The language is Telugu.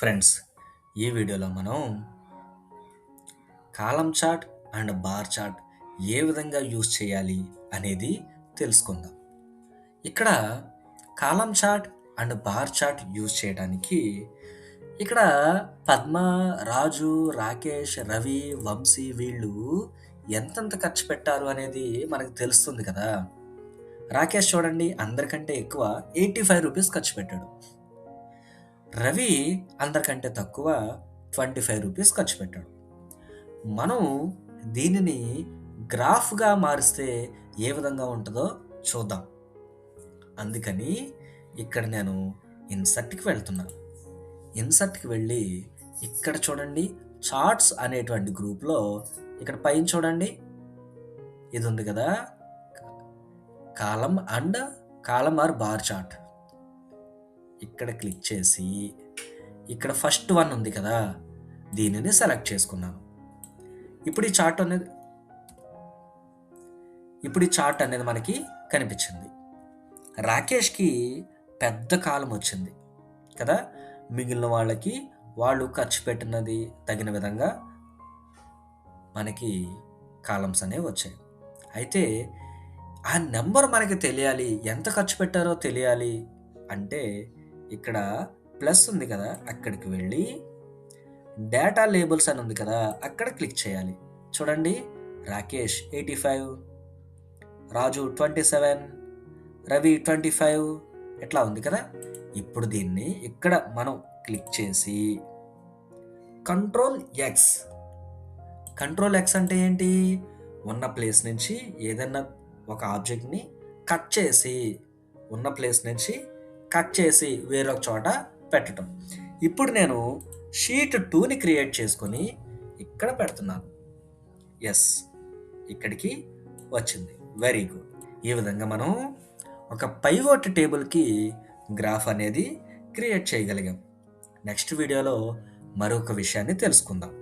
ఫ్రెండ్స్, ఈ వీడియోలో మనం column chart and bar chart ఏ విధంగా యూజ్ చేయాలి అనేది తెలుసుకుందాం. ఇక్కడ column chart and bar chart use చేయడానికి ఇక్కడ పద్మ, రాజు, రాకేష్, రవి, వంశీ వీళ్ళు ఎంతెంత ఖర్చు పెట్టారు అనేది మనకు తెలుస్తుంది కదా. రాకేష్ చూడండి అందరికంటే ఎక్కువ రూ. 85 ఖర్చు పెట్టాడు. రవి అందరికంటే తక్కువ రూ. 25 ఖర్చు పెట్టాడు. మనం దీనిని గ్రాఫ్‌గా మారిస్తే ఏ విధంగా ఉంటదో చూద్దాం. అందుకని ఇక్కడ నేను ఇన్సర్ట్‌కి వెళ్తున్నాను. ఇన్సర్ట్‌కి వెళ్ళి ఇక్కడ చూడండి చార్ట్స్ అనేటువంటి గ్రూప్‌లో ఇక్కడ పైన చూడండి ఇది ఉంది కదా! Column or bar chart. ఇక్కడ క్లిక్ చేసి ఇక్కడ ఫస్ట్ వన్ ఉంది కదా! దీనిని సెలెక్ట్ చేసుకున్నాను. ఇప్పుడు ఈ చార్ట్ అనేది మనకి కనిపించింది. రాకేష్‌కి పెద్ద కాలమ్ వచ్చింది కదా! మిగిలిన వాళ్ళకి వాళ్ళు ఖర్చు పెట్టినది తగిన విధంగా మనకి కాలమ్స్ అనేవి వచ్చాయి. అయితే ఆ నంబర్ మనకి తెలియాలి. ఎంత ఖర్చు పెట్టారో తెలియాలి అంటే ఇక్కడ ప్లస్ ఉంది కదా! అక్కడికి వెళ్ళి డేటా లేబుల్స్ అని ఉంది కదా! అక్కడ క్లిక్ చేయాలి. చూడండి రాకేష్ 85, రాజు 27, రవి 25 ఇట్లా ఉంది కదా! ఇప్పుడు దీన్ని ఇక్కడ మనం క్లిక్ చేసి కంట్రోల్ ఎక్స్ అంటే ఏంటి? ఉన్న ప్లేస్ నుంచి ఏదన్నా ఒక ఆబ్జెక్ట్‌ని కట్ చేసి ఉన్న ప్లేస్ నుంచి కట్ చేసి వేరొక చోట పెట్టటం. ఇప్పుడు నేను షీట్ 2ని క్రియేట్ చేసుకొని ఇక్కడ పెడుతున్నాను. యెస్, ఇక్కడికి వచ్చింది. Very good. ఈ విధంగా మనం ఒక పైవోట్ టేబుల్‌కి గ్రాఫ్ అనేది క్రియేట్ చేయగలిగాం. నెక్స్ట్ వీడియోలో మరొక విషయాన్ని తెలుసుకుందాం.